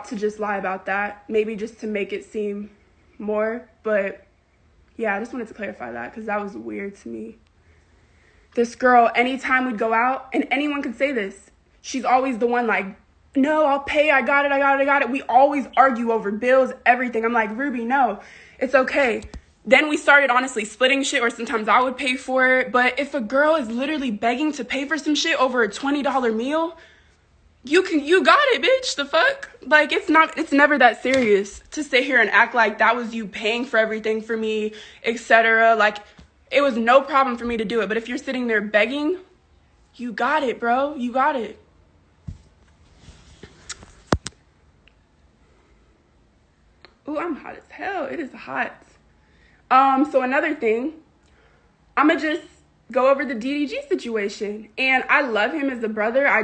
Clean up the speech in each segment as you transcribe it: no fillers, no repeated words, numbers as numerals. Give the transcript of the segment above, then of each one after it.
to just lie about that, maybe just to make it seem more, but yeah, I just wanted to clarify that because that was weird to me. This girl, anytime we'd go out, and anyone could say this, she's always the one like, no, I'll pay, I got it. We always argue over bills, everything. I'm like, Ruby, no, it's okay. Then we started honestly splitting shit, or sometimes I would pay for it. But if a girl is literally begging to pay for some shit over a $20 meal, you got it, bitch. The fuck? Like, it's never that serious to sit here and act like that was you paying for everything for me, etc. Like, it was no problem for me to do it. But if you're sitting there begging, you got it, bro. You got it. Ooh, I'm hot as hell. It is hot. So another thing, I'ma just go over the DDG situation. And I love him as a brother. I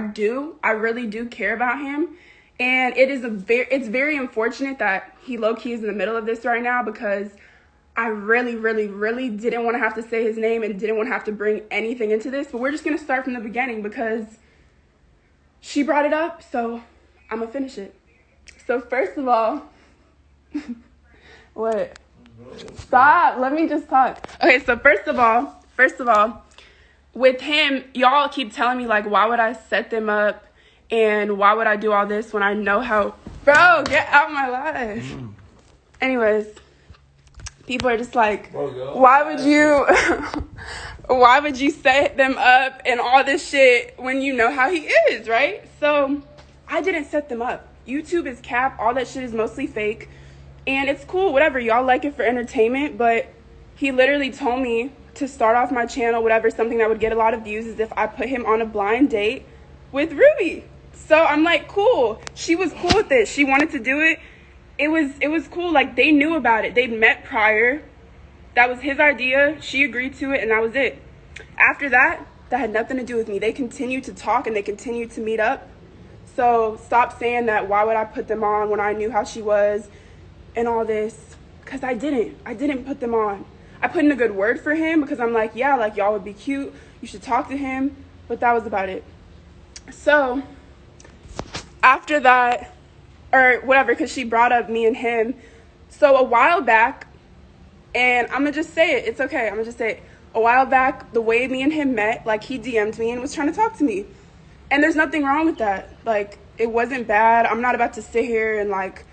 really do care about him. And it's very unfortunate that he low-key is in the middle of this right now, because I really, really, really didn't want to have to say his name and didn't want to have to bring anything into this. But we're just going to start from the beginning because she brought it up, so I'm going to finish it. So first of all, what? Stop. Let me just talk. Okay, so first of all, with him, y'all keep telling me, like, why would I set them up and why would I do all this when I know how... Bro, get out of my life. Anyways, people are just like, why would you set them up and all this shit when you know how he is, right? So I didn't set them up. YouTube is cap. All that shit is mostly fake. And it's cool, whatever. Y'all like it for entertainment, but he literally told me to start off my channel, whatever, something that would get a lot of views is if I put him on a blind date with Ruby. So I'm like, cool. She was cool with it. She wanted to do it. It was cool. Like, they knew about it. They'd met prior. That was his idea. She agreed to it, and that was it. After that, that had nothing to do with me. They continued to talk, and they continued to meet up. So stop saying that, why would I put them on when I knew how she was and all this? Because I didn't put them on. I put in a good word for him because I'm like, yeah, like, y'all would be cute. You should talk to him. But that was about it. So after that, or whatever, because she brought up me and him. So a while back, and I'm going to just say it. It's okay. I'm going to just say it. A while back, the way me and him met, like, he DM'd me and was trying to talk to me. And there's nothing wrong with that. Like, it wasn't bad. I'm not about to sit here and, like,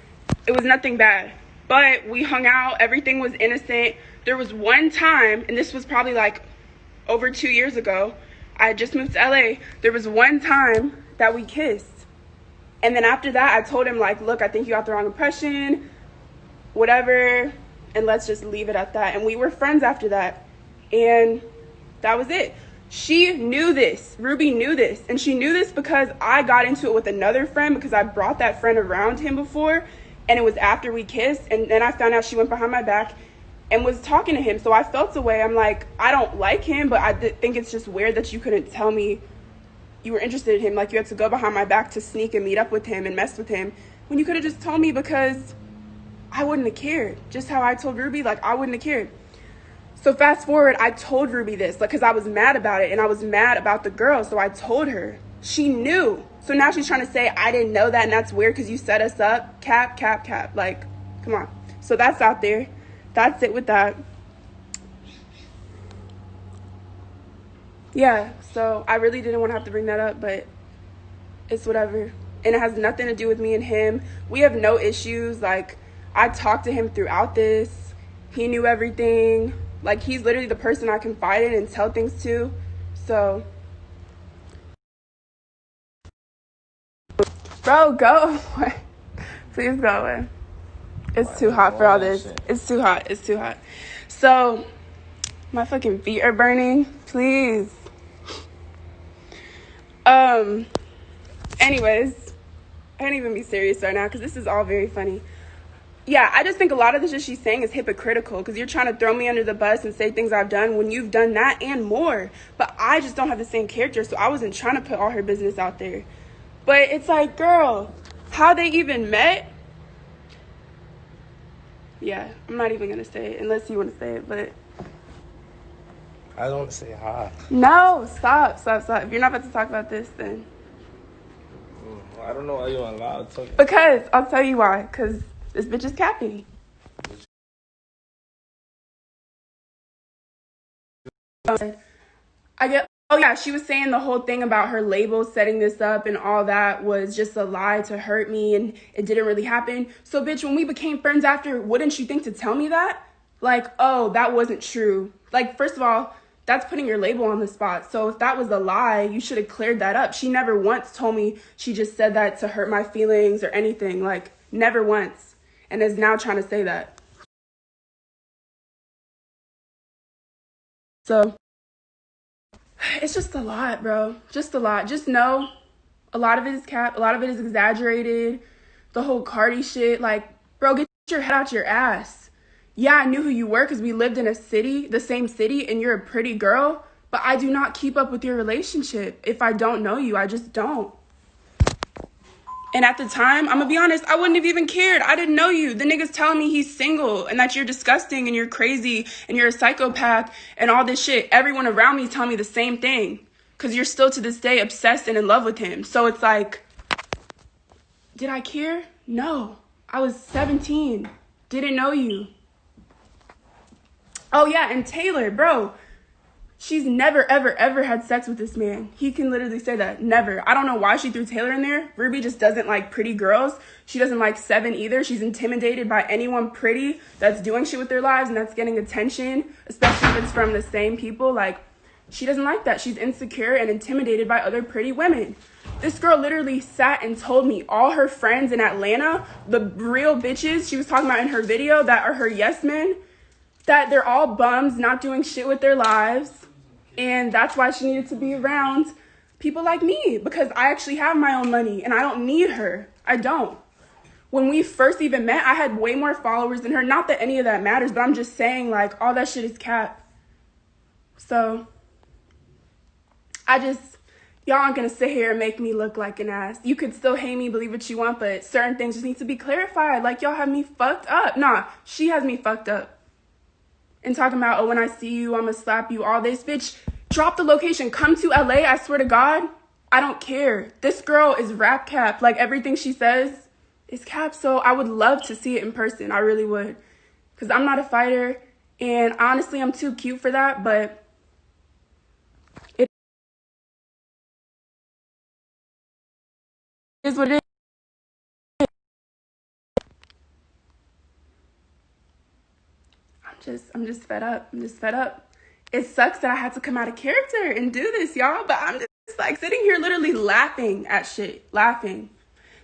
it was nothing bad. But we hung out. Everything was innocent. There was one time, and this was probably, like, over 2 years ago. I had just moved to LA. There was one time that we kissed. And then after that, I told him, like, look, I think you got the wrong impression, whatever, and let's just leave it at that. And we were friends after that. And that was it. She knew this. Ruby knew this. And she knew this because I got into it with another friend because I brought that friend around him before. And it was after we kissed. And then I found out she went behind my back and was talking to him. So I felt a way. I'm like, I don't like him, but I think it's just weird that you couldn't tell me you were interested in him. Like, you had to go behind my back to sneak and meet up with him and mess with him when you could have just told me, because I wouldn't have cared. Just how I told Ruby, like, I wouldn't have cared. So fast forward, I told Ruby this, like, because I was mad about it and I was mad about the girl. So I told her. She knew. So now she's trying to say I didn't know that and that's weird because you set us up. Cap. Like, come on. So that's out there. That's it with that. Yeah, so I really didn't want to have to bring that up, but it's whatever. And it has nothing to do with me and him. We have no issues. Like, I talked to him throughout this. He knew everything. Like, he's literally the person I confide in and tell things to. So, bro, go away. Please go away. It's too hot for all this. It's too hot. So, my fucking feet are burning. Please. Anyways, I can't even be serious right now because this is all very funny. Yeah, I just think a lot of the shit she's saying is hypocritical because you're trying to throw me under the bus and say things I've done when you've done that and more. But I just don't have the same character, so I wasn't trying to put all her business out there. But it's like, girl, how they even met? Yeah, I'm not even going to say it unless you want to say it, but... I don't want to say hi. No, stop. If you're not about to talk about this, then... I don't know why you're allowed to talk. Because I'll tell you why. Because this bitch is capping. I get. Oh yeah, she was saying the whole thing about her label setting this up and all that was just a lie to hurt me and it didn't really happen. So bitch, when we became friends after, wouldn't you think to tell me that? Like, oh, that wasn't true. Like, first of all, that's putting your label on the spot. So if that was a lie, you should have cleared that up. She never once told me she just said that to hurt my feelings or anything. Like, never once. And is now trying to say that. So it's just a lot, bro. Just a lot. Just know a lot of it is cap. A lot of it is exaggerated. The whole Cardi shit. Like, bro, get your head out your ass. Yeah, I knew who you were because we lived in a city, the same city, and you're a pretty girl. But I do not keep up with your relationship. If I don't know you, I just don't. And at the time, I'm going to be honest, I wouldn't have even cared. I didn't know you. The nigga's telling me he's single and that you're disgusting and you're crazy and you're a psychopath and all this shit. Everyone around me is telling me the same thing because you're still to this day obsessed and in love with him. So it's like, did I care? No. I was 17. Didn't know you. Oh, yeah, and Taylor, bro. She's never, ever, ever had sex with this man. He can literally say that. Never. I don't know why she threw Taylor in there. Ruby just doesn't like pretty girls. She doesn't like Seven either. She's intimidated by anyone pretty that's doing shit with their lives and that's getting attention, especially if it's from the same people. Like, she doesn't like that. She's insecure and intimidated by other pretty women. This girl literally sat and told me all her friends in Atlanta, the real bitches she was talking about in her video that are her yes men, that they're all bums, not doing shit with their lives. And that's why she needed to be around people like me, because I actually have my own money and I don't need her. I don't. When we first even met, I had way more followers than her. Not that any of that matters, but I'm just saying, like, all that shit is cap. So y'all aren't going to sit here and make me look like an ass. You could still hate me, believe what you want, but certain things just need to be clarified. Like, y'all have me fucked up. Nah, she has me fucked up. And talking about, oh, when I see you, I'm going to slap you, all this. Bitch, drop the location. Come to LA, I swear to God. I don't care. This girl is rap cap. Like, everything she says is cap. So I would love to see it in person. I really would. Because I'm not a fighter. And honestly, I'm too cute for that. But it is what it is. I'm just fed up. I'm just fed up. It sucks that I had to come out of character and do this, y'all. But I'm just like sitting here literally laughing at shit. Laughing.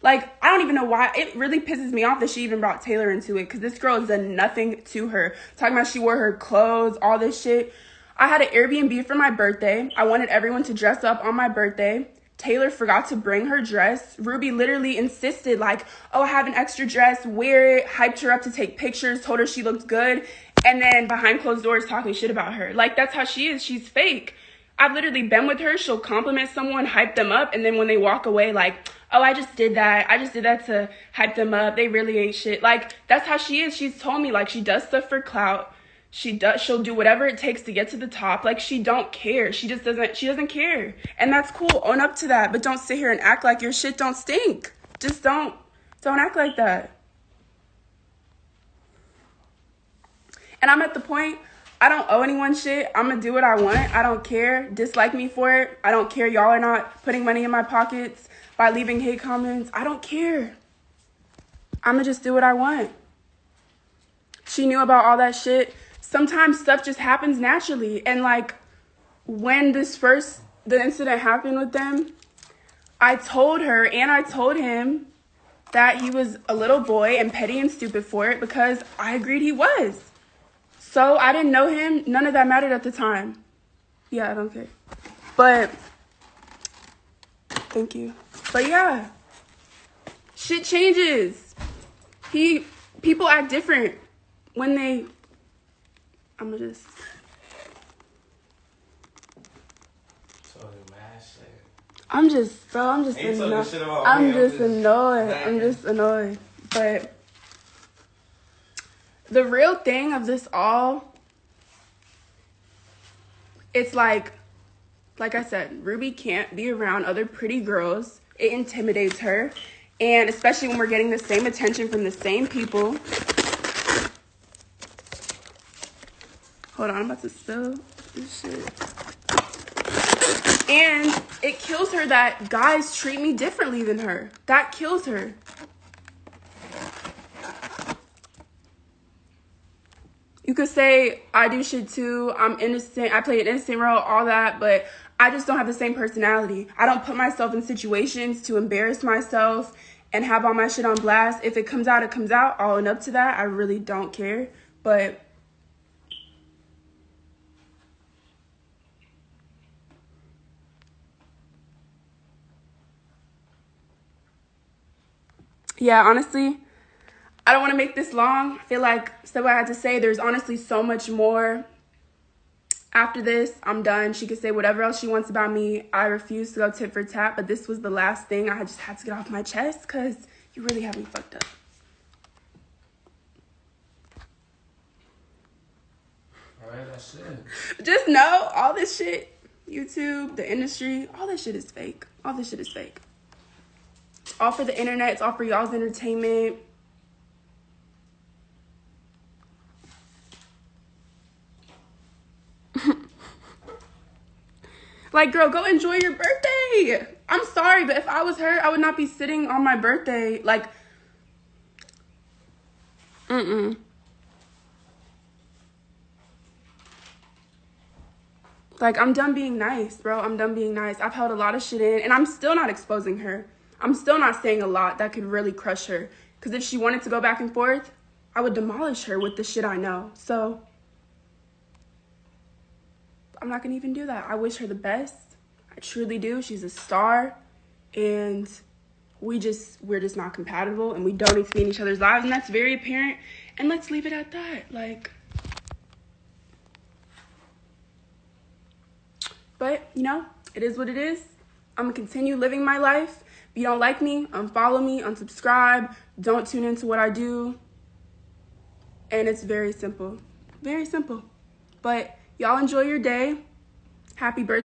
Like, I don't even know why. It really pisses me off that she even brought Taylor into it. Because this girl has done nothing to her. Talking about she wore her clothes, all this shit. I had an Airbnb for my birthday. I wanted everyone to dress up on my birthday. Taylor forgot to bring her dress. Ruby literally insisted, like, oh, I have an extra dress, wear it, hyped her up to take pictures, told her she looked good, and then behind closed doors talking shit about her. Like, that's how she is. She's fake. I've literally been with her. She'll compliment someone, hype them up, and then when they walk away, like, oh, I just did that. I just did that to hype them up. They really ain't shit. Like, that's how she is. She's told me, like, she does stuff for clout. She'll do whatever it takes to get to the top. Like, she don't care. She doesn't care. And that's cool. Own up to that. But don't sit here and act like your shit don't stink. Just don't act like that. And I'm at the point, I don't owe anyone shit. I'm gonna do what I want. I don't care. Dislike me for it. I don't care. Y'all are not putting money in my pockets by leaving hate comments. I don't care. I'm gonna just do what I want. She knew about all that shit. Sometimes stuff just happens naturally. And like when the incident happened with them, I told her and I told him that he was a little boy and petty and stupid for it because I agreed he was. So I didn't know him. None of that mattered at the time. Yeah, I don't care. But thank you. But yeah, shit changes. People act different when they. I'm gonna just. I'm just annoyed. But the real thing of this all, it's like I said, Ruby can't be around other pretty girls It intimidates her. And especially when we're getting the same attention from the same people. Hold on, I'm about to spill this shit. And it kills her that guys treat me differently than her. That kills her. You could say I do shit too. I'm innocent. I play an innocent role, all that, but I just don't have the same personality. I don't put myself in situations to embarrass myself and have all my shit on blast. If it comes out, it comes out. I'll own up to that. I really don't care. But yeah, honestly, I don't want to make this long. I feel like said what I had to say. There's honestly so much more. After this, I'm done. She could say whatever else she wants about me. I refuse to go tit for tat, but this was the last thing I just had to get off my chest because you really have me fucked up. All right, that's it. Just know all this shit, YouTube, the industry, all this shit is fake. All this shit is fake. It's all for the internet. It's all for y'all's entertainment. Like, girl, go enjoy your birthday. I'm sorry, but if I was her, I would not be sitting on my birthday. Like, Like, I'm done being nice, bro. I'm done being nice. I've held a lot of shit in, and I'm still not exposing her. I'm still not saying a lot that could really crush her. Because if she wanted to go back and forth, I would demolish her with the shit I know. So, I'm not going to even do that. I wish her the best. I truly do. She's a star. And we're just not compatible. And we don't need to be in each other's lives. And that's very apparent. And let's leave it at that. Like, but, you know, it is what it is. I'm going to continue living my life. If you don't like me, unfollow me, unsubscribe. Don't tune into what I do. And it's very simple. Very simple. But y'all enjoy your day. Happy birthday.